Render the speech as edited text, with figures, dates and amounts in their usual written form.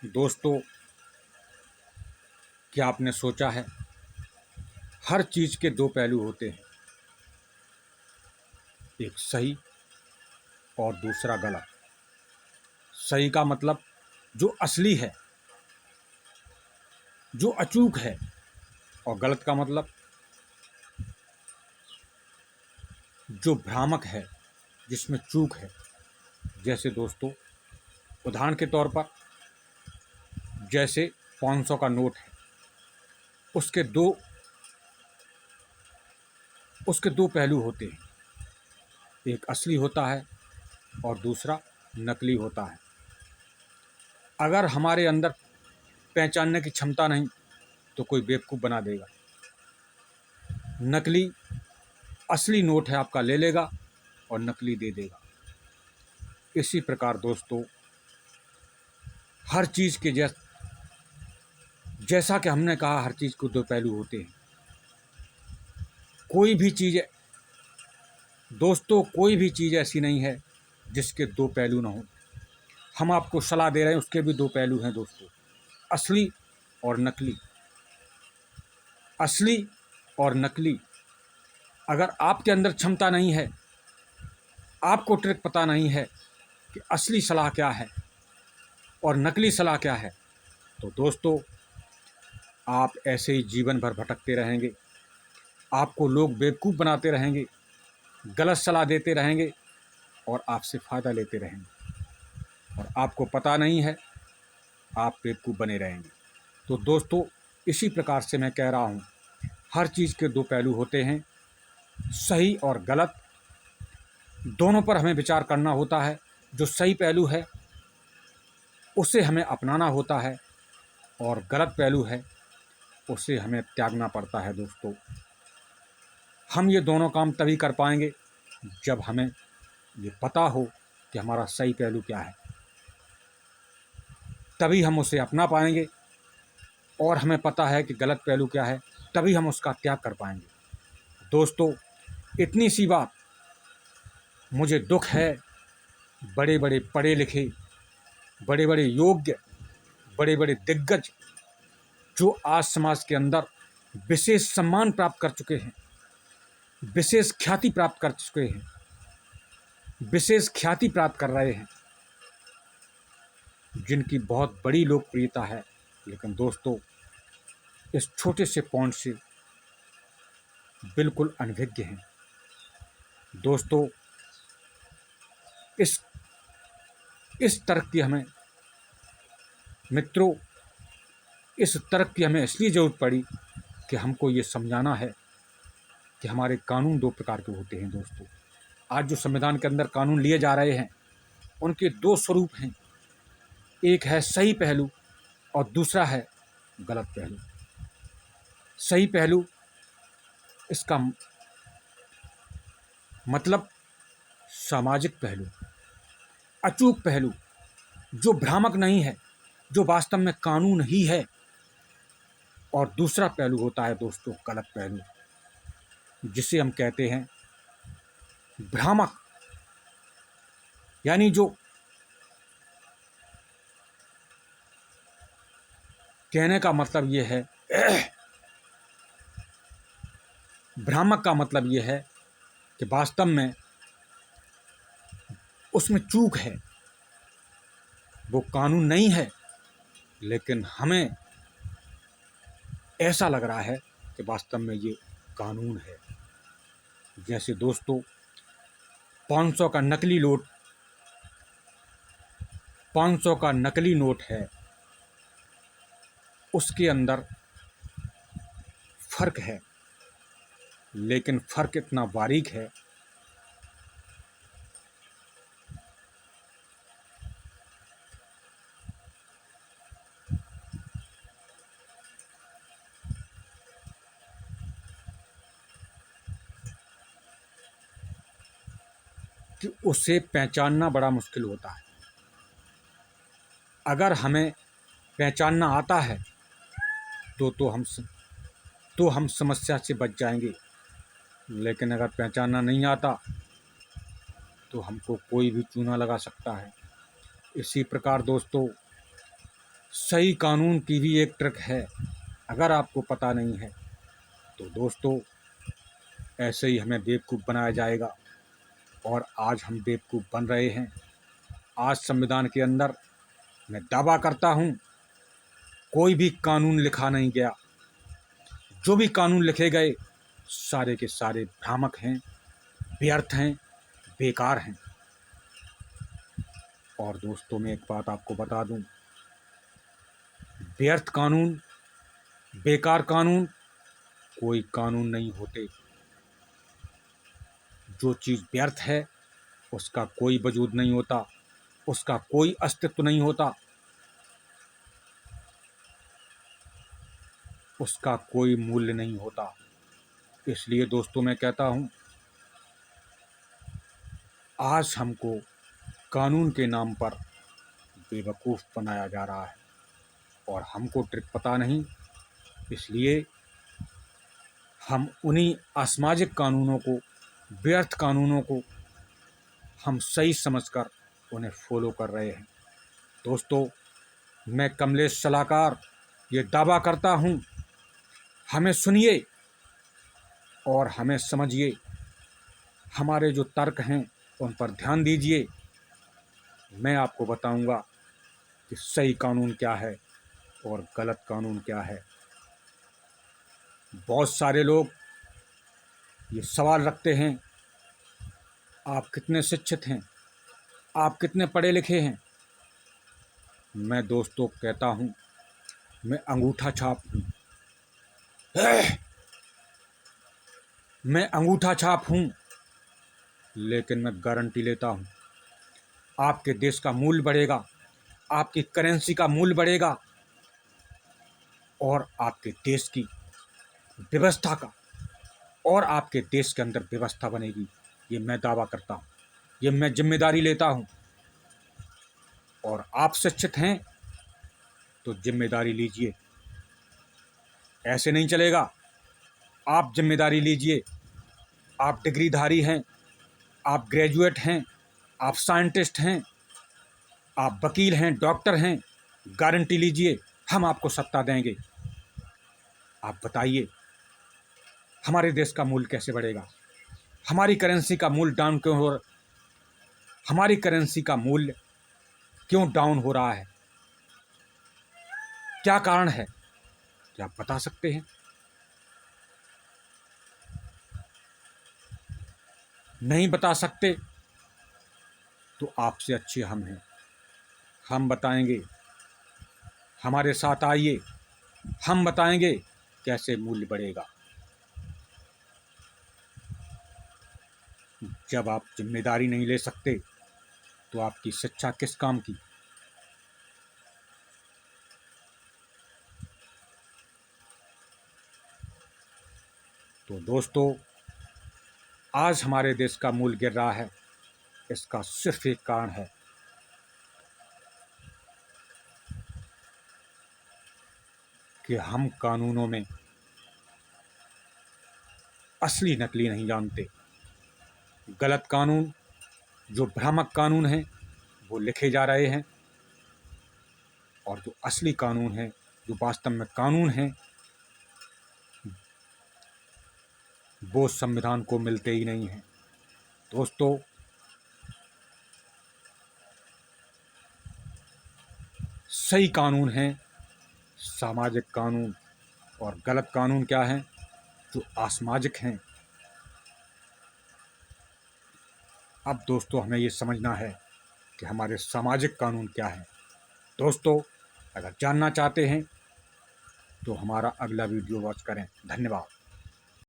दोस्तों, क्या आपने सोचा है हर चीज़ के दो पहलू होते हैं, एक सही और दूसरा गलत। सही का मतलब जो असली है, जो अचूक है, और गलत का मतलब जो भ्रामक है, जिसमें चूक है। जैसे दोस्तों, उदाहरण के तौर पर जैसे 500 का नोट है, उसके दो पहलू होते हैं, एक असली होता है और दूसरा नकली होता है। अगर हमारे अंदर पहचानने की क्षमता नहीं तो कोई बेवकूफ़ बना देगा। नकली असली नोट है आपका ले लेगा और नकली दे देगा। इसी प्रकार दोस्तों, हर चीज़ के जैसा कि हमने कहा, हर चीज़ के दो पहलू होते हैं। कोई भी चीज़ दोस्तों, कोई भी चीज़ ऐसी नहीं है जिसके दो पहलू ना हो। हम आपको सलाह दे रहे हैं, उसके भी दो पहलू हैं दोस्तों, असली और नकली। असली और नकली। अगर आपके अंदर क्षमता नहीं है, आपको ट्रिक पता नहीं है कि असली सलाह क्या है और नकली सलाह क्या है, तो दोस्तों आप ऐसे ही जीवन भर भटकते रहेंगे। आपको लोग बेवकूफ़ बनाते रहेंगे, गलत सलाह देते रहेंगे और आपसे फ़ायदा लेते रहेंगे, और आपको पता नहीं है, आप बेवकूफ़ बने रहेंगे। तो दोस्तों, इसी प्रकार से मैं कह रहा हूँ, हर चीज़ के दो पहलू होते हैं, सही और गलत। दोनों पर हमें विचार करना होता है। जो सही पहलू है उसे हमें अपनाना होता है, और गलत पहलू है उसे हमें त्यागना पड़ता है। दोस्तों, हम ये दोनों काम तभी कर पाएंगे जब हमें ये पता हो कि हमारा सही पहलू क्या है। तभी हम उसे अपना पाएंगे, और हमें पता है कि गलत पहलू क्या है, तभी हम उसका त्याग कर पाएंगे। दोस्तों, इतनी सी बात, मुझे दुख है, बड़े बड़े पढ़े लिखे, बड़े बड़े योग्य, बड़े बड़े दिग्गज जो आज समाज के अंदर विशेष सम्मान प्राप्त कर चुके हैं, विशेष ख्याति प्राप्त कर चुके हैं, विशेष ख्याति प्राप्त कर रहे हैं, जिनकी बहुत बड़ी लोकप्रियता है, लेकिन दोस्तों इस छोटे से पॉइंट से बिल्कुल अनभिज्ञ हैं। दोस्तों, इस तर्क की हमें मित्रों, इस तर्क की हमें इसलिए ज़रूरत पड़ी कि हमको ये समझाना है कि हमारे कानून दो प्रकार के होते हैं। दोस्तों, आज जो संविधान के अंदर कानून लिए जा रहे हैं, उनके दो स्वरूप हैं, एक है सही पहलू और दूसरा है गलत पहलू। सही पहलू, इसका मतलब सामाजिक पहलू, अचूक पहलू, जो भ्रामक नहीं है, जो वास्तव में कानून ही है। और दूसरा पहलू होता है दोस्तों गलत पहलू, जिसे हम कहते हैं भ्रामक। यानी जो कहने का मतलब ये है भ्रामक का मतलब ये है कि वास्तव में उसमें चूक है, वो कानून नहीं है, लेकिन हमें ऐसा लग रहा है कि वास्तव में ये कानून है। जैसे दोस्तों, 500 का नकली नोट, 500 का नकली नोट है, उसके अंदर फ़र्क है, लेकिन फ़र्क इतना बारीक है कि उसे पहचानना बड़ा मुश्किल होता है। अगर हमें पहचानना आता है तो हम समस्या से बच जाएंगे, लेकिन अगर पहचानना नहीं आता तो हमको कोई भी चूना लगा सकता है। इसी प्रकार दोस्तों, सही कानून की भी एक ट्रिक है, अगर आपको पता नहीं है तो दोस्तों ऐसे ही हमें बेवकूफ़ बनाया जाएगा। और आज हम बेवकूफ़ बन रहे हैं। आज संविधान के अंदर मैं दावा करता हूँ कोई भी कानून लिखा नहीं गया। जो भी कानून लिखे गए सारे के सारे भ्रामक हैं, व्यर्थ हैं, बेकार हैं। और दोस्तों मैं एक बात आपको बता दूं, व्यर्थ कानून, बेकार कानून कोई कानून नहीं होते। जो चीज़ व्यर्थ है उसका कोई वजूद नहीं होता, उसका कोई अस्तित्व नहीं होता, उसका कोई मूल्य नहीं होता। इसलिए दोस्तों मैं कहता हूँ आज हमको कानून के नाम पर बेवकूफ़ बनाया जा रहा है और हमको ट्रिक पता नहीं। इसलिए हम उन्हीं असामाजिक कानूनों को, व्यर्थ कानूनों को हम सही समझकर उन्हें फॉलो कर रहे हैं। दोस्तों मैं कमलेश सलाहकार ये दावा करता हूँ, हमें सुनिए और हमें समझिए। हमारे जो तर्क हैं उन पर ध्यान दीजिए। मैं आपको बताऊंगा कि सही कानून क्या है और गलत कानून क्या है। बहुत सारे लोग ये सवाल रखते हैं, आप कितने शिक्षित हैं, आप कितने पढ़े लिखे हैं। मैं दोस्तों कहता हूँ मैं अंगूठा छाप हूँ। मैं अंगूठा छाप हूँ, लेकिन मैं गारंटी लेता हूँ आपके देश का मूल्य बढ़ेगा, आपकी करेंसी का मूल्य बढ़ेगा और आपके देश की व्यवस्था का, और आपके देश के अंदर व्यवस्था बनेगी। ये मैं दावा करता हूँ, ये मैं जिम्मेदारी लेता हूँ। और आप शिक्षित हैं तो जिम्मेदारी लीजिए, ऐसे नहीं चलेगा। आप जिम्मेदारी लीजिए। आप डिग्रीधारी हैं, आप ग्रेजुएट हैं, आप साइंटिस्ट हैं, आप वकील हैं, डॉक्टर हैं, गारंटी लीजिए हम आपको सत्ता देंगे। आप बताइए हमारे देश का मूल्य कैसे बढ़ेगा, हमारी करेंसी का मूल्य डाउन क्यों हो, हमारी करेंसी का मूल्य क्यों डाउन हो रहा है, क्या कारण है, क्या आप बता सकते हैं? नहीं बता सकते तो आपसे अच्छे हम हैं, हम बताएंगे। हमारे साथ आइए, हम बताएंगे कैसे मूल्य बढ़ेगा। जब आप जिम्मेदारी नहीं ले सकते तो आपकी शिक्षा किस काम की। तो दोस्तों आज हमारे देश का मूल्य गिर रहा है, इसका सिर्फ एक कारण है कि हम कानूनों में असली नकली नहीं जानते। गलत कानून, जो भ्रामक कानून हैं वो लिखे जा रहे हैं, और जो असली कानून हैं, जो वास्तव में कानून हैं, वो संविधान को मिलते ही नहीं हैं। दोस्तों सही कानून हैं सामाजिक कानून, और गलत कानून क्या हैं, जो असामाजिक हैं। अब दोस्तों हमें ये समझना है कि हमारे सामाजिक कानून क्या हैं। दोस्तों अगर जानना चाहते हैं तो हमारा अगला वीडियो वॉच करें। धन्यवाद।